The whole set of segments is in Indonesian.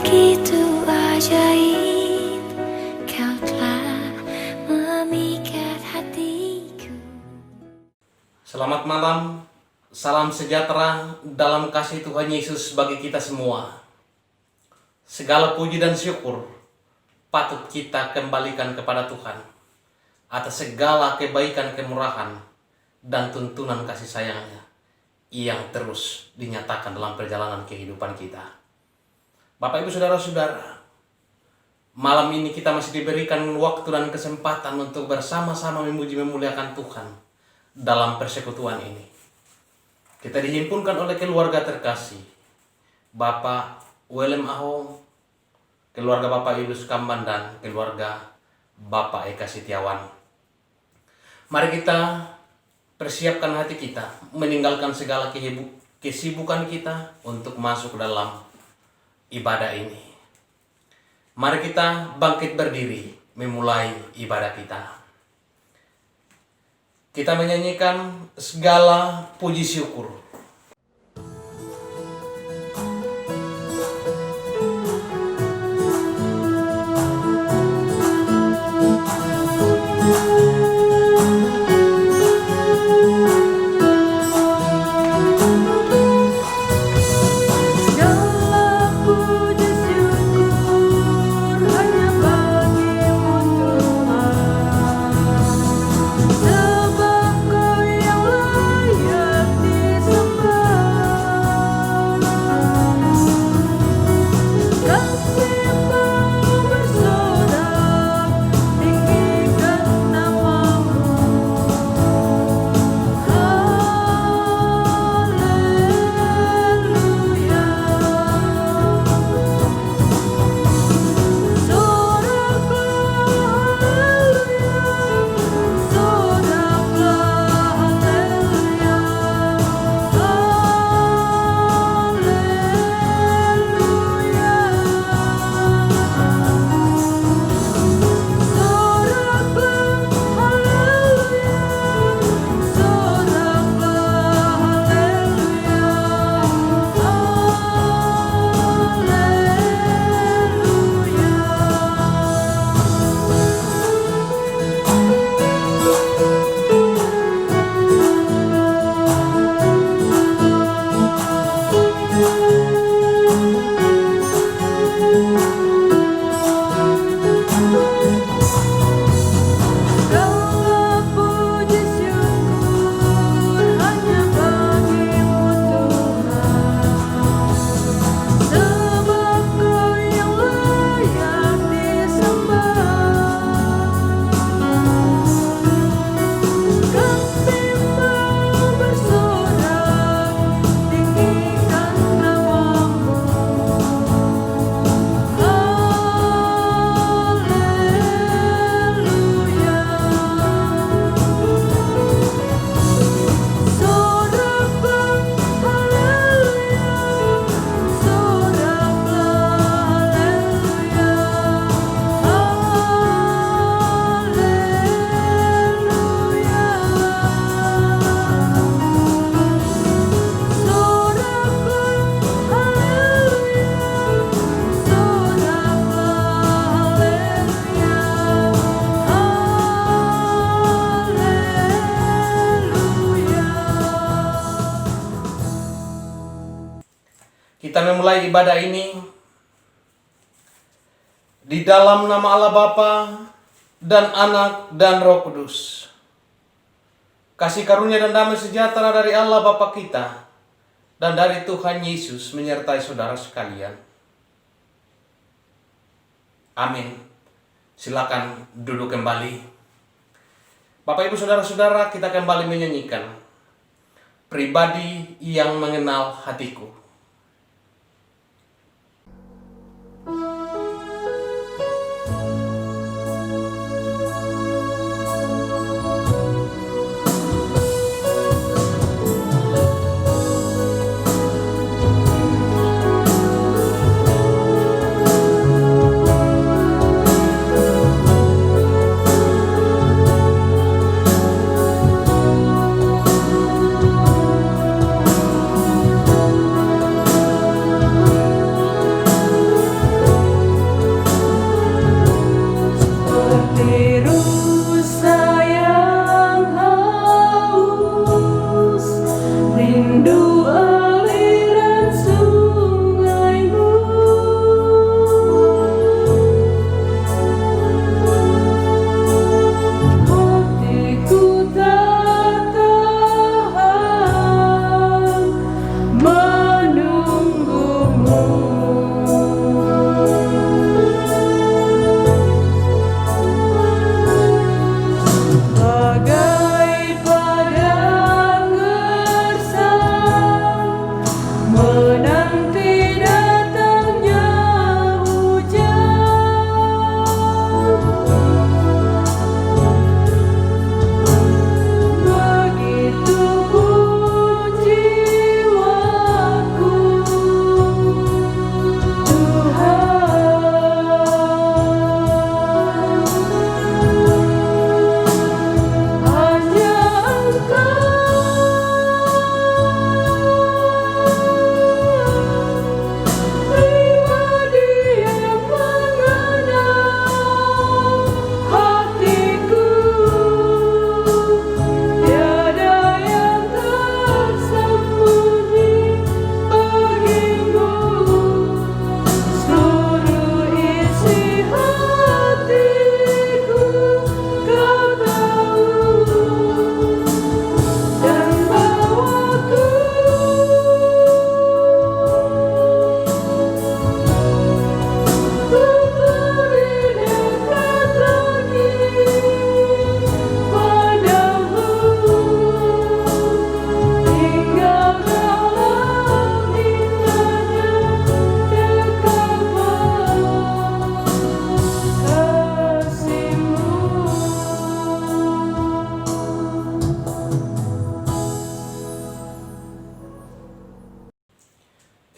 begitu ajaib, kau telah memikat hatiku. Selamat malam, salam sejahtera dalam kasih Tuhan Yesus bagi kita semua. Segala puji dan syukur patut kita kembalikan kepada Tuhan atas segala kebaikan, kemurahan, dan tuntunan kasih sayangnya yang terus dinyatakan dalam perjalanan kehidupan kita. Bapak Ibu Saudara-saudara, malam ini kita masih diberikan waktu dan kesempatan untuk bersama-sama memuji memuliakan Tuhan dalam persekutuan ini. Kita dihimpunkan oleh keluarga terkasih, Bapak Willem Ahong, keluarga Bapak Yulus Kamban, dan keluarga Bapak Eka Setiawan. Mari kita persiapkan hati kita, meninggalkan segala kesibukan kita untuk masuk dalam ibadah ini. Mari kita bangkit berdiri, memulai ibadah kita. Kita menyanyikan segala puji syukur. Kita memulai ibadah ini di dalam nama Allah Bapa dan Anak dan Roh Kudus. Kasih karunia dan damai sejahtera dari Allah Bapa kita dan dari Tuhan Yesus menyertai saudara sekalian. Amin. Silakan duduk kembali. Bapak Ibu Saudara-saudara, kita kembali menyanyikan Pribadi yang Mengenal Hatiku.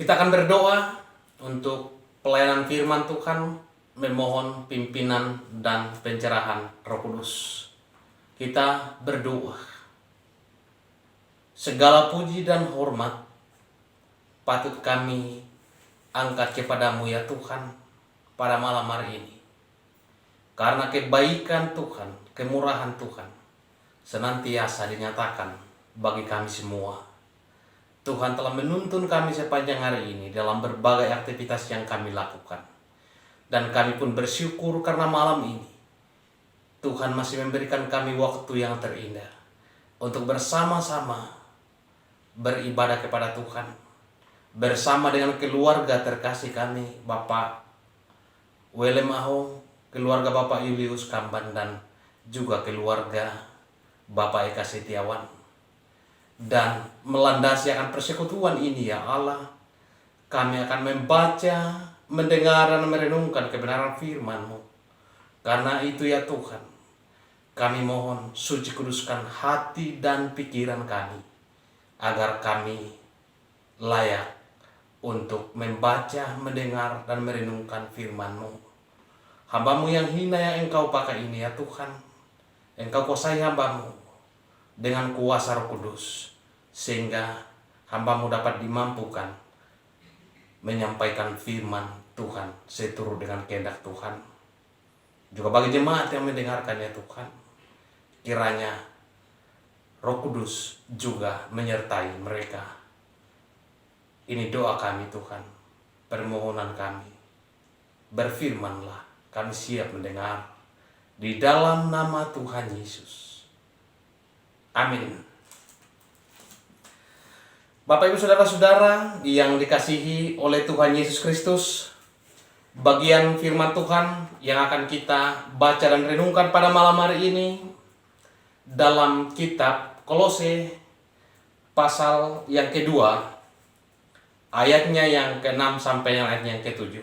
Kita akan berdoa untuk pelayanan firman Tuhan, memohon pimpinan dan pencerahan Roh Kudus. Kita berdoa. Segala puji dan hormat patut kami angkat kepadamu ya Tuhan pada malam hari ini. Karena kebaikan Tuhan, kemurahan Tuhan senantiasa dinyatakan bagi kami semua. Tuhan telah menuntun kami sepanjang hari ini dalam berbagai aktivitas yang kami lakukan. Dan kami pun bersyukur karena malam ini Tuhan masih memberikan kami waktu yang terindah untuk bersama-sama beribadah kepada Tuhan. Bersama dengan keluarga terkasih kami, Bapak Willem Ahong, keluarga Bapak Julius Kamban, dan juga keluarga Bapak Eka Setiawan. Dan melandasi akan persekutuan ini ya Allah, kami akan membaca, mendengar dan merenungkan kebenaran firman-Mu. Karena itu ya Tuhan, kami mohon suci kuduskan hati dan pikiran kami, agar kami layak untuk membaca, mendengar dan merenungkan firman-Mu. Hamba-Mu yang hina yang Engkau pakai ini ya Tuhan, Engkau kuasai hamba-Mu dengan kuasa Roh Kudus, sehingga hamba-Mu dapat dimampukan menyampaikan firman Tuhan seturut dengan kehendak Tuhan. Juga bagi jemaat yang mendengarkan ya Tuhan, kiranya Roh Kudus juga menyertai mereka. Ini doa kami Tuhan, permohonan kami. Berfirmanlah, kami siap mendengar. Di dalam nama Tuhan Yesus. Amin. Bapak Ibu Saudara-saudara yang dikasihi oleh Tuhan Yesus Kristus, bagian firman Tuhan yang akan kita baca dan renungkan pada malam hari ini dalam kitab Kolose pasal yang kedua, ayatnya yang ke-6 sampai ayatnya yang ke-7.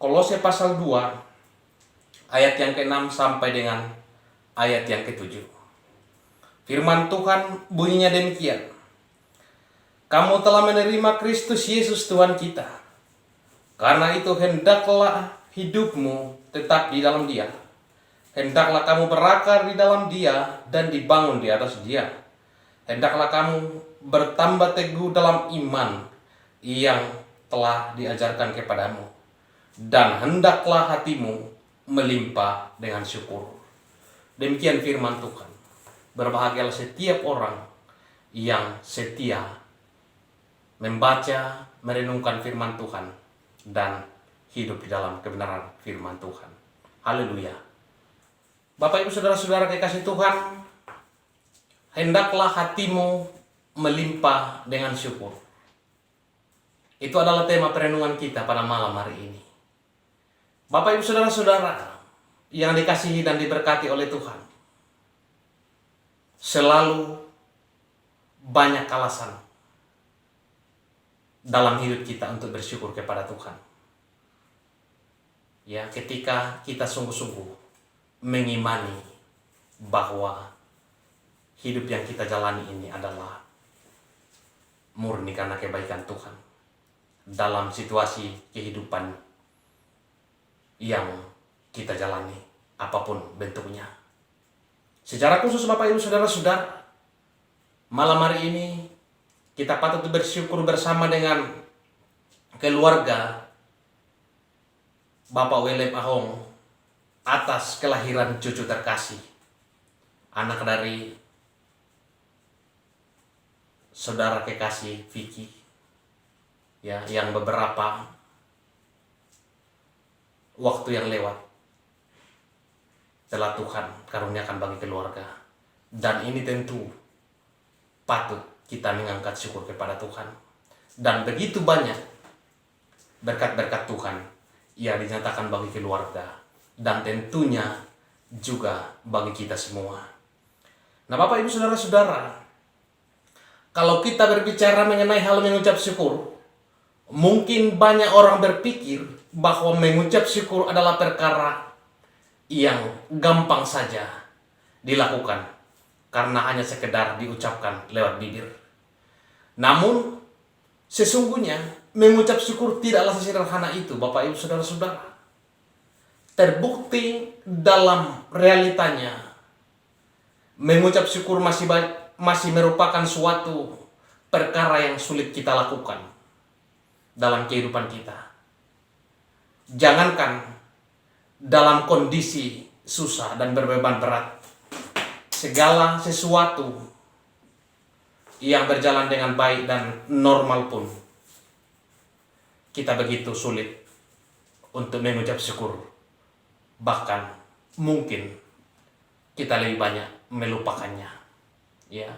Kolose pasal 2 ayat yang ke-6 sampai dengan ayat yang ke-7. Firman Tuhan bunyinya demikian. Kamu telah menerima Kristus Yesus Tuhan kita. Karena itu hendaklah hidupmu tetap di dalam Dia. Hendaklah kamu berakar di dalam Dia dan dibangun di atas Dia. Hendaklah kamu bertambah teguh dalam iman yang telah diajarkan kepadamu. Dan hendaklah hatimu melimpah dengan syukur. Demikian firman Tuhan. Berbahagialah setiap orang yang setia membaca, merenungkan firman Tuhan, dan hidup di dalam kebenaran firman Tuhan. Haleluya. Bapak Ibu Saudara-saudara kekasih Tuhan, hendaklah hatimu melimpah dengan syukur. Itu adalah tema perenungan kita pada malam hari ini. Bapak Ibu Saudara-saudara yang dikasihi dan diberkati oleh Tuhan, selalu banyak alasan dalam hidup kita untuk bersyukur kepada Tuhan. Ya, ketika kita sungguh-sungguh mengimani bahwa hidup yang kita jalani ini adalah murni karena kebaikan Tuhan dalam situasi kehidupan yang kita jalani, apapun bentuknya. Secara khusus Bapak Ibu Saudara-saudara, malam hari ini kita patut bersyukur bersama dengan keluarga Bapak Willem Ahong atas kelahiran cucu terkasih, anak dari saudara kekasih Vicky, ya, yang beberapa waktu yang lewat telah Tuhan karuniakan bagi keluarga. Dan ini tentu patut kita mengangkat syukur kepada Tuhan. Dan begitu banyak berkat-berkat Tuhan yang dinyatakan bagi keluarga, dan tentunya juga bagi kita semua. Nah Bapak Ibu Saudara-saudara, kalau kita berbicara mengenai hal mengucap syukur, mungkin banyak orang berpikir bahwa mengucap syukur adalah perkara yang gampang saja dilakukan karena hanya sekedar diucapkan lewat bibir. Namun Sesungguhnya mengucap syukur tidaklah sesederhana itu, Bapak Ibu Saudara-saudara. Terbukti dalam realitanya, mengucap syukur masih merupakan suatu perkara yang sulit kita lakukan dalam kehidupan kita. Jangankan dalam kondisi susah dan berbeban berat, segala sesuatu yang berjalan dengan baik dan normal pun kita begitu sulit untuk mengucap syukur. Bahkan mungkin kita lebih banyak melupakannya. Ya,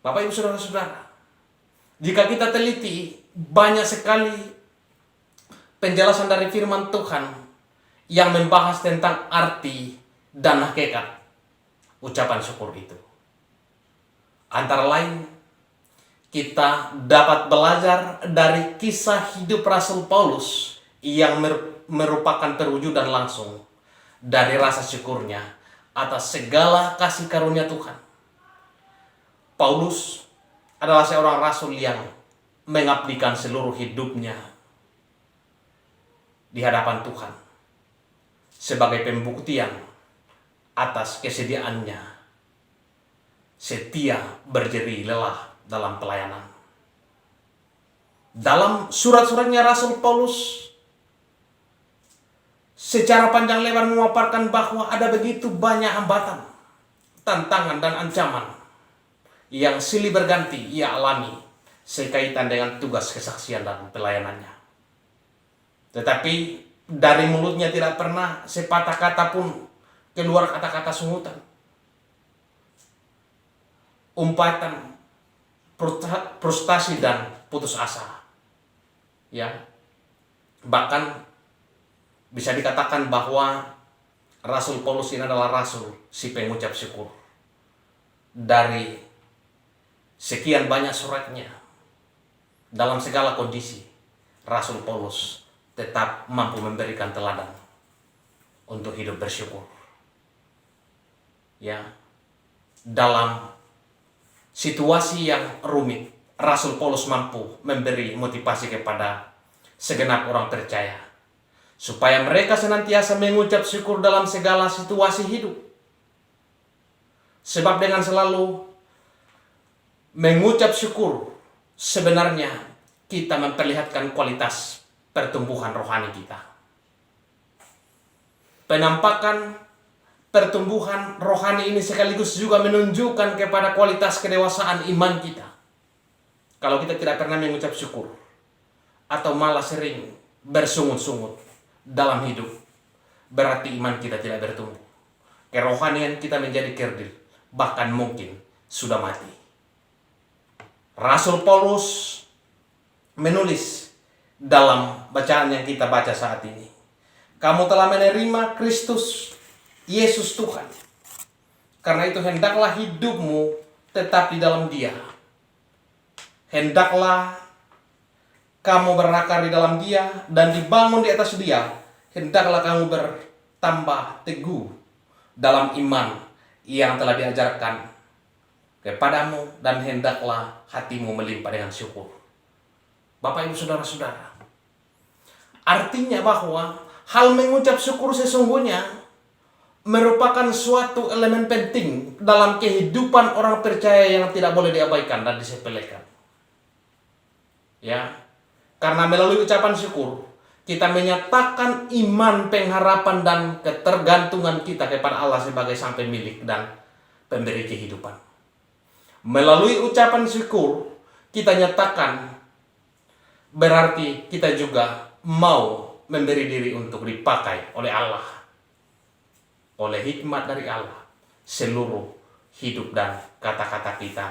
Bapak Ibu Saudara-saudara, jika kita teliti, banyak sekali penjelasan dari firman Tuhan yang membahas tentang arti dan hakikat ucapan syukur itu. Antara lain, kita dapat belajar dari kisah hidup Rasul Paulus yang merupakan perwujudan langsung dari rasa syukurnya atas segala kasih karunia Tuhan. Paulus adalah seorang rasul yang mengabdikan seluruh hidupnya di hadapan Tuhan sebagai pembuktian atas kesediaannya setia berjeri lelah dalam pelayanan. Dalam surat-suratnya Rasul Paulus secara panjang lebar memaparkan bahwa ada begitu banyak hambatan, tantangan dan ancaman yang silih berganti ia alami sekaitan dengan tugas kesaksian dan pelayanannya. Tetapi dari mulutnya tidak pernah sepatah kata pun keluar kata-kata sungutan, umpatan, frustasi dan putus asa. Ya, bahkan bisa dikatakan bahwa Rasul Paulus ini adalah rasul si pengucap syukur. Dari sekian banyak suratnya, dalam segala kondisi, Rasul Paulus tetap mampu memberikan teladan untuk hidup bersyukur. Ya, dalam situasi yang rumit, Rasul Paulus mampu memberi motivasi kepada segenap orang percaya supaya mereka senantiasa mengucap syukur dalam segala situasi hidup. Sebab dengan selalu mengucap syukur, sebenarnya kita memperlihatkan kualitas pertumbuhan rohani kita. Penampakan pertumbuhan rohani ini sekaligus juga menunjukkan kepada kualitas kedewasaan iman kita. Kalau kita tidak pernah mengucap syukur, atau malah sering bersungut-sungut dalam hidup, berarti iman kita tidak bertumbuh. Kerohanian kita menjadi kerdil, bahkan mungkin sudah mati. Rasul Paulus menulis dalam bacaan yang kita baca saat ini, kamu telah menerima Kristus Yesus Tuhan, karena itu hendaklah hidupmu tetap di dalam Dia. Hendaklah kamu berakar di dalam Dia dan dibangun di atas Dia. Hendaklah kamu bertambah teguh dalam iman yang telah diajarkan kepadamu, dan hendaklah hatimu melimpah dengan syukur. Bapak Ibu Saudara-saudara, artinya bahwa hal mengucap syukur sesungguhnya merupakan suatu elemen penting dalam kehidupan orang percaya yang tidak boleh diabaikan dan disepelekan. Ya, karena melalui ucapan syukur kita menyatakan iman, pengharapan dan ketergantungan kita kepada Allah sebagai sang pemilik dan pemberi kehidupan. Melalui ucapan syukur kita nyatakan berarti kita juga mau memberi diri untuk dipakai oleh Allah, oleh hikmat dari Allah. Seluruh hidup dan kata-kata kita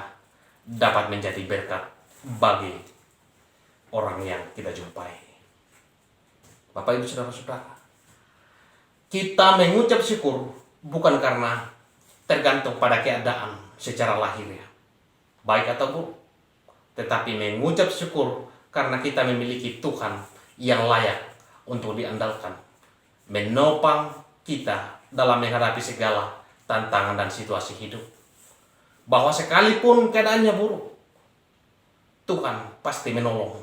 dapat menjadi berkat bagi orang yang kita jumpai. Bapak Ibu Saudara-saudara, kita mengucap syukur bukan karena tergantung pada keadaan secara lahirnya, baik atau buruk, tetapi mengucap syukur karena kita memiliki Tuhan yang layak untuk diandalkan, menopang kita dalam menghadapi segala tantangan dan situasi hidup. Bahwa sekalipun keadaannya buruk, Tuhan pasti menolong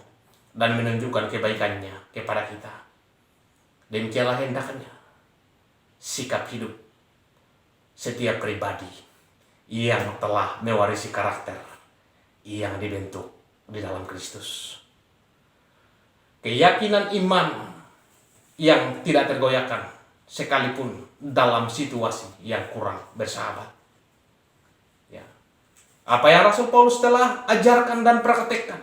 dan menunjukkan kebaikannya kepada kita. Demikianlah hendaknya sikap hidup setiap pribadi yang telah mewarisi karakter yang dibentuk di dalam Kristus. Keyakinan iman yang tidak tergoyahkan sekalipun dalam situasi yang kurang bersahabat. Ya. Apa yang Rasul Paulus telah ajarkan dan praktekkan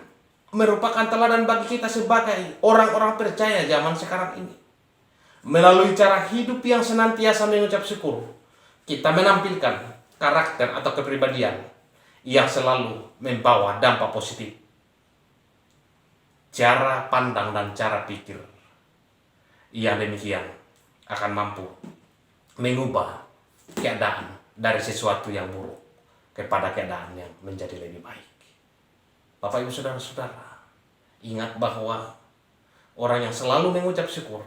merupakan teladan bagi kita sebagai orang-orang percaya zaman sekarang ini. Melalui cara hidup yang senantiasa mengucap syukur, kita menampilkan karakter atau kepribadian yang selalu membawa dampak positif. Cara pandang dan cara pikir yang demikian akan mampu mengubah keadaan dari sesuatu yang buruk kepada keadaan yang menjadi lebih baik. Bapak Ibu Saudara-saudara, ingat bahwa orang yang selalu mengucap syukur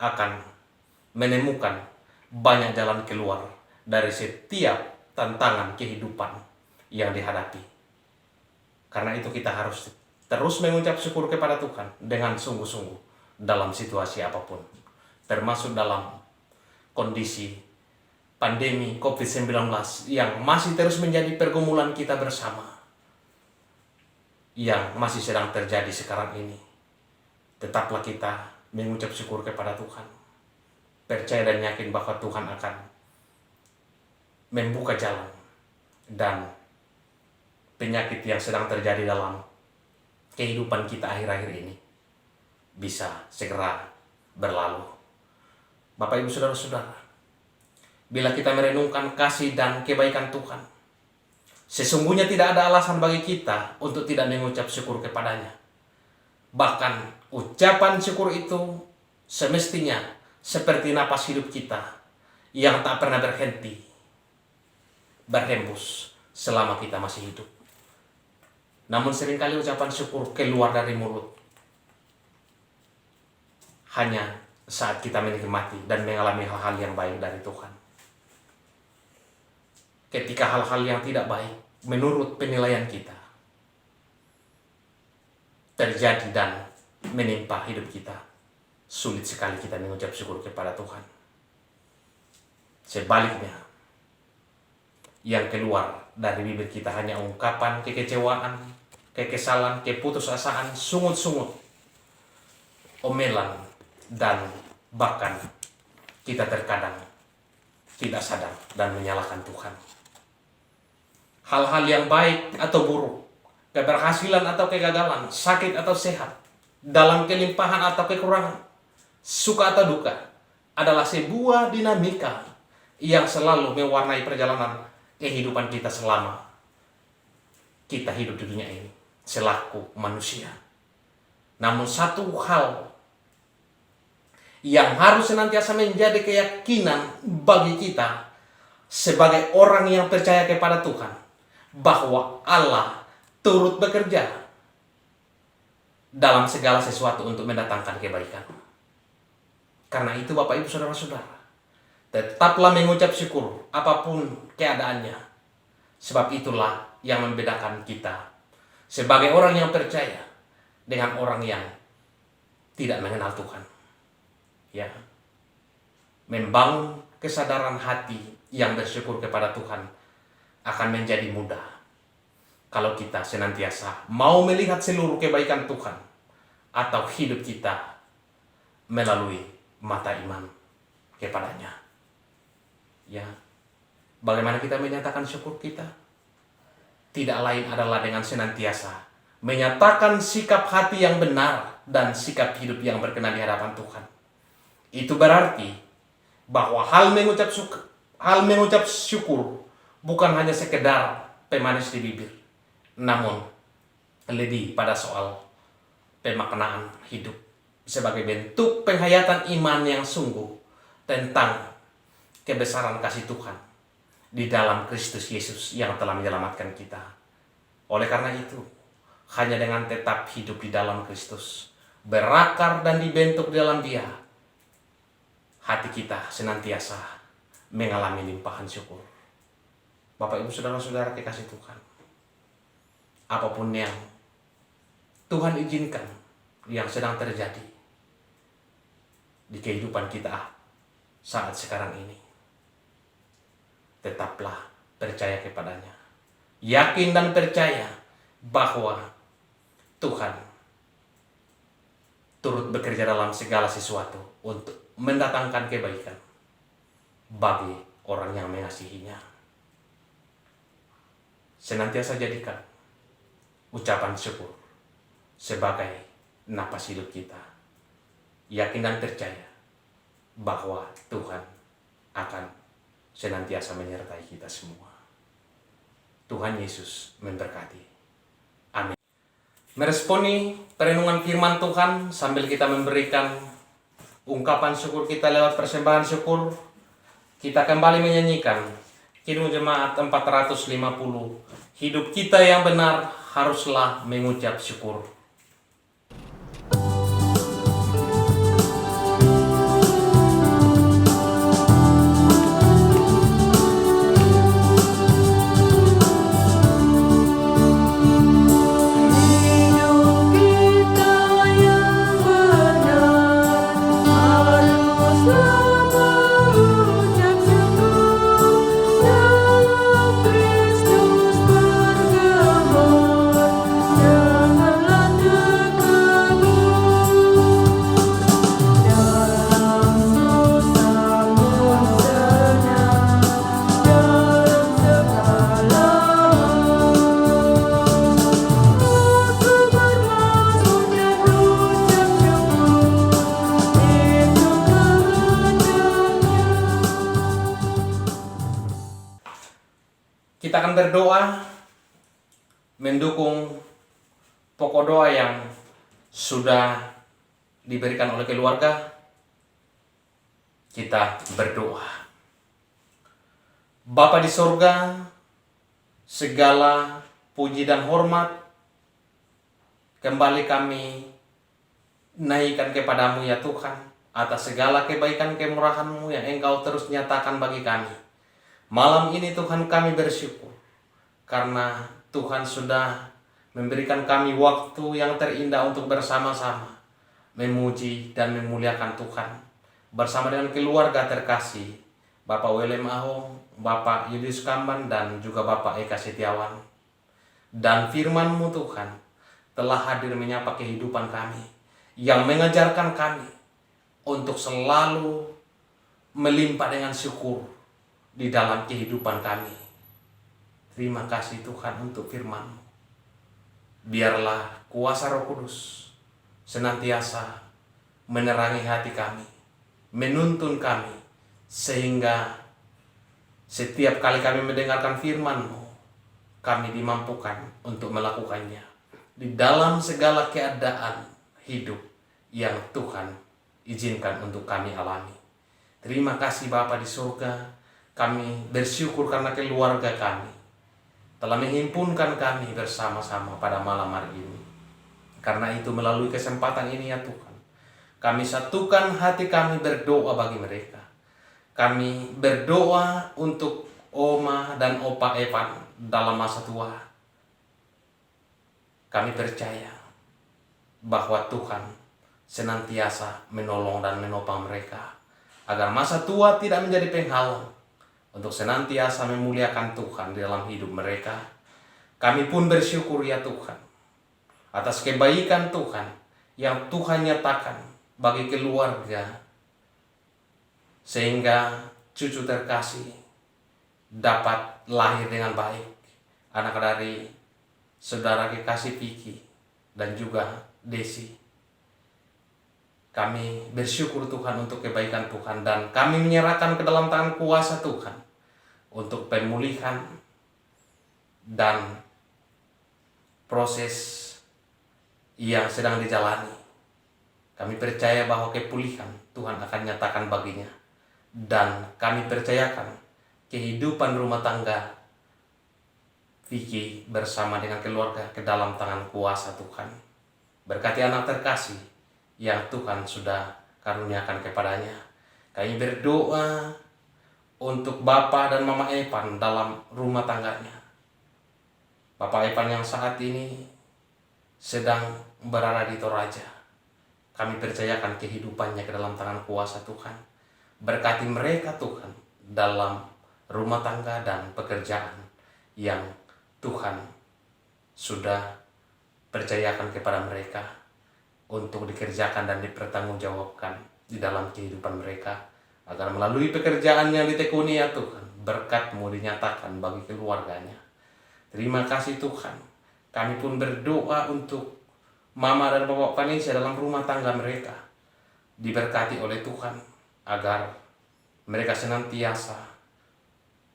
akan menemukan banyak jalan keluar dari setiap tantangan kehidupan yang dihadapi. Karena itu kita harus terus mengucap syukur kepada Tuhan dengan sungguh-sungguh dalam situasi apapun, termasuk dalam kondisi pandemi COVID-19 yang masih terus menjadi pergumulan kita bersama, yang masih sedang terjadi sekarang ini. Tetaplah kita mengucap syukur kepada Tuhan, percaya dan yakin bahwa Tuhan akan membuka jalan dan penyakit yang sedang terjadi dalam kehidupan kita akhir-akhir ini bisa segera berlalu. Bapak Ibu Saudara-saudara, bila kita merenungkan kasih dan kebaikan Tuhan, sesungguhnya tidak ada alasan bagi kita untuk tidak mengucap syukur kepadanya. Bahkan ucapan syukur itu semestinya seperti napas hidup kita yang tak pernah berhenti berhembus selama kita masih hidup. Namun seringkali ucapan syukur keluar dari mulut hanya saat kita menikmati dan mengalami hal-hal yang baik dari Tuhan. Ketika hal-hal yang tidak baik menurut penilaian kita terjadi dan menimpa hidup kita, sulit sekali kita mengucap syukur kepada Tuhan. Sebaliknya, yang keluar dari bibir kita hanya ungkapan kekecewaan, kekesalan, keputusasaan, sungut-sungut, omelan, dan bahkan kita terkadang tidak sadar dan menyalahkan Tuhan. Hal-hal yang baik atau buruk, keberhasilan atau kegagalan, sakit atau sehat, dalam kelimpahan atau kekurangan, suka atau duka, adalah sebuah dinamika yang selalu mewarnai perjalanan kehidupan kita selama kita hidup di dunia ini selaku manusia. Namun satu hal yang harus senantiasa menjadi keyakinan bagi kita sebagai orang yang percaya kepada Tuhan, bahwa Allah turut bekerja dalam segala sesuatu untuk mendatangkan kebaikan. Karena itu Bapak Ibu Saudara-saudara, tetaplah mengucap syukur apapun keadaannya. Sebab itulah yang membedakan kita sebagai orang yang percaya dengan orang yang tidak mengenal Tuhan. Ya, membangun kesadaran hati yang bersyukur kepada Tuhan akan menjadi mudah kalau kita senantiasa mau melihat seluruh kebaikan Tuhan atau hidup kita melalui mata iman kepadanya. Ya, bagaimana kita menyatakan syukur kita? Tidak lain adalah dengan senantiasa menyatakan sikap hati yang benar dan sikap hidup yang berkenan di hadapan Tuhan. Itu berarti bahwa hal mengucap syukur bukan hanya sekedar pemanis di bibir, namun lebih pada soal pemaknaan hidup sebagai bentuk penghayatan iman yang sungguh tentang kebesaran kasih Tuhan di dalam Kristus Yesus yang telah menyelamatkan kita. Oleh karena itu, hanya dengan tetap hidup di dalam Kristus, berakar dan dibentuk di dalam Dia, hati kita senantiasa mengalami limpahan syukur. Bapak Ibu Saudara-saudara kekasih Tuhan, apapun yang Tuhan izinkan yang sedang terjadi di kehidupan kita saat sekarang ini. Tetaplah percaya kepadanya. Yakin dan percaya bahwa Tuhan turut bekerja dalam segala sesuatu untuk mendatangkan kebaikan bagi orang yang mengasihinya. Senantiasa jadikan ucapan syukur sebagai napas hidup kita. Yakin dan percaya bahwa Tuhan akan senantiasa menyertai kita semua. Tuhan Yesus memberkati. Amin. Meresponi perenungan firman Tuhan sambil kita memberikan ungkapan syukur kita lewat persembahan syukur, kita kembali menyanyikan Kidung Jemaat 450. Hidup kita yang benar haruslah mengucap syukur. Kita akan berdoa mendukung pokok doa yang sudah diberikan oleh keluarga. Kita berdoa. Bapa di sorga, segala puji dan hormat kembali kami naikkan kepadamu ya Tuhan, atas segala kebaikan kemurahan-Mu yang Engkau terus nyatakan bagi kami. Malam ini Tuhan kami bersyukur karena Tuhan sudah memberikan kami waktu yang terindah untuk bersama-sama memuji dan memuliakan Tuhan bersama dengan keluarga terkasih Bapak Willem Ahong, Bapak Yulius Kamban, dan juga Bapak Eka Setiawan. Dan firman-Mu Tuhan telah hadir menyapa kehidupan kami, yang mengajarkan kami untuk selalu melimpah dengan syukur di dalam kehidupan kami. Terima kasih Tuhan untuk firman-Mu. Biarlah kuasa Roh Kudus senantiasa menerangi hati kami, menuntun kami, sehingga setiap kali kami mendengarkan firman-Mu, kami dimampukan untuk melakukannya di dalam segala keadaan hidup yang Tuhan izinkan untuk kami alami. Terima kasih Bapa di surga. Kami bersyukur karena keluarga kami telah menghimpunkan kami bersama-sama pada malam hari ini. Karena itu melalui kesempatan ini ya Tuhan, kami satukan hati kami berdoa bagi mereka. Kami berdoa untuk Oma dan Opa Evan dalam masa tua. Kami percaya bahwa Tuhan senantiasa menolong dan menopang mereka, agar masa tua tidak menjadi penghalang untuk senantiasa memuliakan Tuhan di dalam hidup mereka. Kami pun bersyukur ya Tuhan atas kebaikan Tuhan yang Tuhan nyatakan bagi keluarga, sehingga cucu terkasih dapat lahir dengan baik, anak dari saudara kekasih Vicky dan juga Desi. Kami bersyukur Tuhan untuk kebaikan Tuhan, dan kami menyerahkan ke dalam tangan kuasa Tuhan untuk pemulihan dan proses yang sedang dijalani. Kami percaya bahwa kepulihan Tuhan akan nyatakan baginya, dan kami percayakan kehidupan rumah tangga Vicky bersama dengan keluarga ke dalam tangan kuasa Tuhan. Berkati anak terkasih yang Tuhan sudah karuniakan kepadanya. Kami berdoa untuk Bapak dan Mama Evan dalam rumah tangganya. Bapak Evan yang saat ini sedang berada di Toraja. Kami percayakan kehidupannya ke dalam tangan kuasa Tuhan. Berkati mereka Tuhan dalam rumah tangga dan pekerjaan yang Tuhan sudah percayakan kepada mereka untuk dikerjakan dan dipertanggungjawabkan di dalam kehidupan mereka, agar melalui pekerjaan yang ditekuni ya Tuhan, berkat-Mu dinyatakan bagi keluarganya. Terima kasih Tuhan. Kami pun berdoa untuk Mama dan Bapak Vanessa dalam rumah tangga mereka, diberkati oleh Tuhan agar mereka senantiasa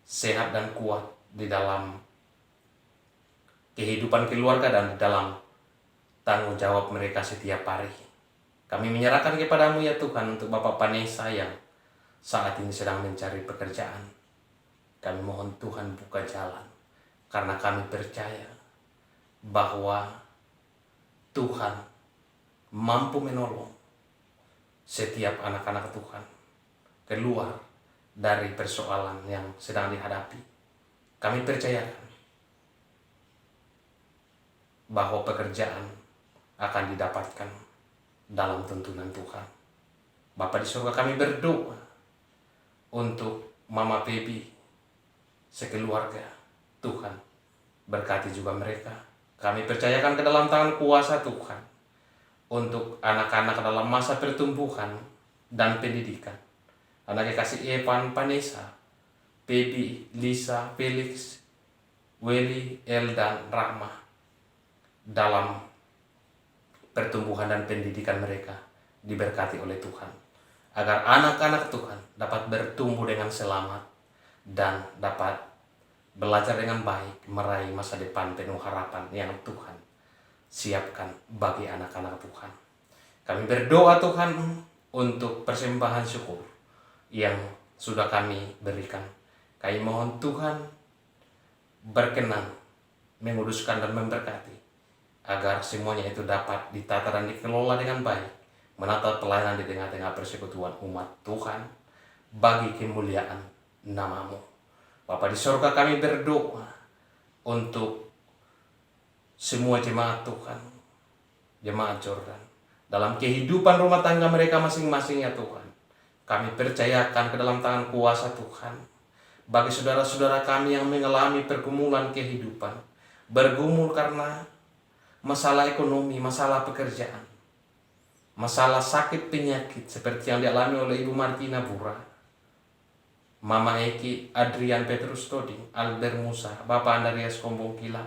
sehat dan kuat di dalam kehidupan keluarga dan di dalam tanggung jawab mereka setiap hari. Kami menyerahkan kepadamu ya Tuhan untuk Bapak Vanessa yang saat ini sedang mencari pekerjaan. Kami mohon Tuhan buka jalan, karena kami percaya bahwa Tuhan mampu menolong setiap anak-anak Tuhan keluar dari persoalan yang sedang dihadapi. Kami percayakan bahwa pekerjaan akan didapatkan dalam tuntunan Tuhan. Bapa di surga, kami berdoa untuk Mama Pebi sekeluarga. Tuhan berkati juga mereka. Kami percayakan ke dalam tangan kuasa Tuhan untuk anak-anak dalam masa pertumbuhan dan pendidikan. Anak kasih Evan, Vanessa, Pebi, Lisa, Felix, Willy, El, dan Rahma dalam pertumbuhan dan pendidikan mereka diberkati oleh Tuhan, agar anak-anak Tuhan dapat bertumbuh dengan selamat dan dapat belajar dengan baik, meraih masa depan penuh harapan yang Tuhan siapkan bagi anak-anak Tuhan. Kami berdoa Tuhan untuk persembahan syukur yang sudah kami berikan. Kami mohon Tuhan berkenan menguduskan dan memberkati, agar semuanya itu dapat ditata dan dikelola dengan baik, menata pelayanan di tengah-tengah persekutuan umat Tuhan bagi kemuliaan nama-Mu. Bapa di surga, kami berdoa untuk semua jemaat Tuhan, jemaat Jordan, dalam kehidupan rumah tangga mereka masing-masing ya Tuhan. Kami percayakan ke dalam tangan kuasa Tuhan bagi saudara-saudara kami yang mengalami pergumulan kehidupan, bergumul karena masalah ekonomi, masalah pekerjaan, masalah sakit penyakit seperti yang dialami oleh Ibu Martina Bura, Mama Eki, Adrian Petrus Toding, Albert Musa, Bapak Andreas Kombong Kila,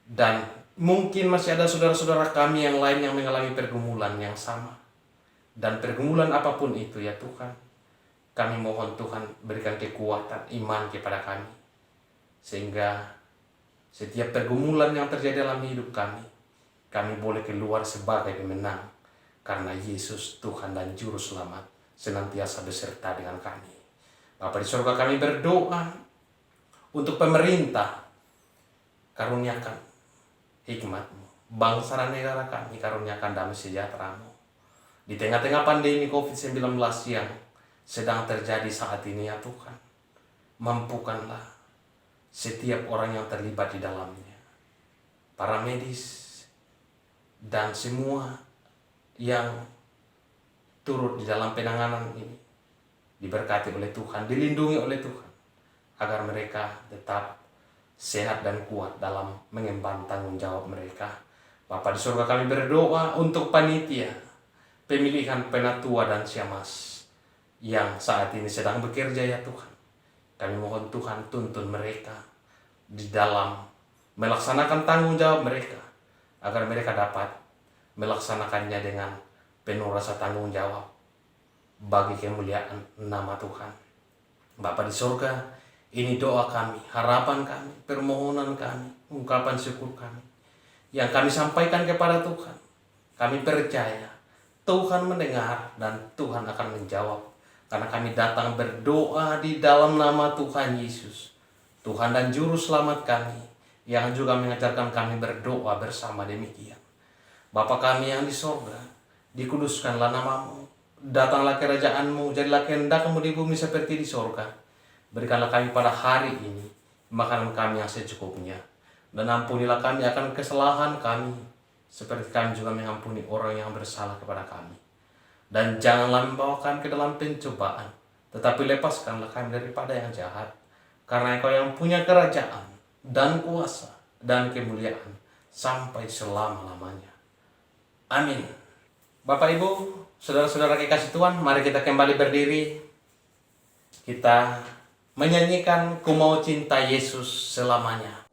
dan mungkin masih ada saudara-saudara kami yang lain yang mengalami pergumulan yang sama. Dan pergumulan apapun itu ya Tuhan, kami mohon Tuhan berikan kekuatan iman kepada kami, sehingga setiap pergumulan yang terjadi dalam hidup kami boleh keluar sebagai pemenang, karena Yesus Tuhan dan Juru Selamat senantiasa beserta dengan kami. Bapa di surga, kami berdoa untuk pemerintah, karuniakan hikmat-Mu. Bangsa dan negara kami karuniakan damai sejahtera-Mu. Di tengah-tengah pandemi COVID-19 yang sedang terjadi saat ini ya Tuhan, mampukanlah setiap orang yang terlibat di dalamnya, para medis dan semua yang turut di dalam penanganan ini, diberkati oleh Tuhan, dilindungi oleh Tuhan, agar mereka tetap sehat dan kuat dalam mengemban tanggung jawab mereka. Bapa di surga, kami berdoa untuk panitia pemilihan penatua dan siamas yang saat ini sedang bekerja ya Tuhan. Kami mohon Tuhan tuntun mereka di dalam melaksanakan tanggung jawab mereka, agar mereka dapat melaksanakannya dengan penuh rasa tanggung jawab bagi kemuliaan nama Tuhan. Bapa di surga, ini doa kami, harapan kami, permohonan kami, ungkapan syukur kami yang kami sampaikan kepada Tuhan. Kami percaya Tuhan mendengar dan Tuhan akan menjawab, karena kami datang berdoa di dalam nama Tuhan Yesus, Tuhan dan Juru Selamat kami, yang juga mengajarkan kami berdoa bersama demikian. Bapa kami yang di sorga, dikuduskanlah nama-Mu, datanglah kerajaan-Mu, jadilah kehendak-Mu di bumi seperti di sorga. Berikanlah kami pada hari ini makanan kami yang secukupnya, dan ampunilah kami akan kesalahan kami, seperti kami juga mengampuni orang yang bersalah kepada kami. Dan janganlah membawa kami ke dalam pencobaan, tetapi lepaskanlah kami daripada yang jahat. Karena Engkau yang punya kerajaan dan kuasa dan kemuliaan sampai selama-lamanya. Amin. Bapak Ibu, saudara-saudara kekasih Tuhan, mari kita kembali berdiri. Kita menyanyikan Ku Mau Cinta Yesus Selamanya.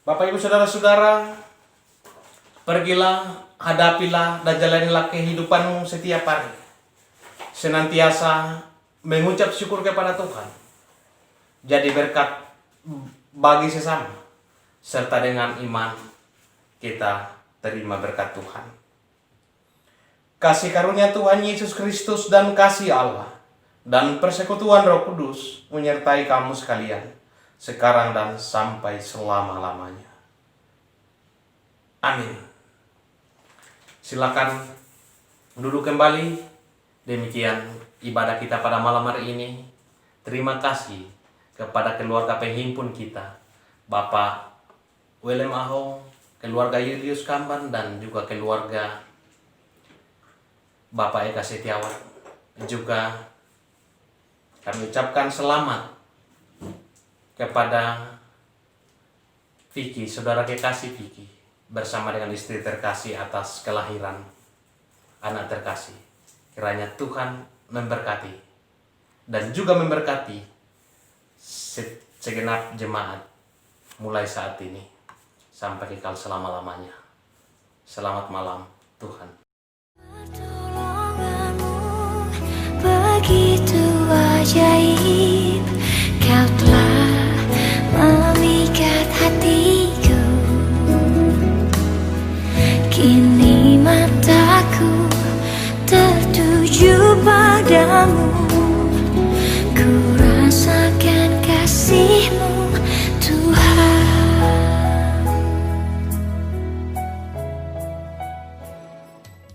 Bapak Ibu Saudara-saudara, pergilah, hadapilah, dan jalanilah kehidupanmu setiap hari. Senantiasa mengucap syukur kepada Tuhan. Jadi berkat bagi sesama, serta dengan iman kita terima berkat Tuhan. Kasih karunia Tuhan Yesus Kristus dan kasih Allah dan persekutuan Roh Kudus menyertai kamu sekalian, sekarang dan sampai selama-lamanya. Amin. Silakan duduk kembali. Demikian ibadah kita pada malam hari ini. Terima kasih kepada keluarga penghimpun kita, Bapak William Ahong, keluarga Julius Kamban, dan juga keluarga Bapak Eka Setiawan. Juga kami ucapkan selamat kepada Vicky, saudara kekasih Vicky, bersama dengan istri terkasih atas kelahiran anak terkasih. Kiranya Tuhan memberkati dan juga memberkati segenap jemaat mulai saat ini sampai kekal selama-lamanya. Selamat malam Tuhan. Pertolonganmu begitu ajaib, Kau telah memikat hatiku. Kini mataku tertuju padamu, ku rasakan kasih-Mu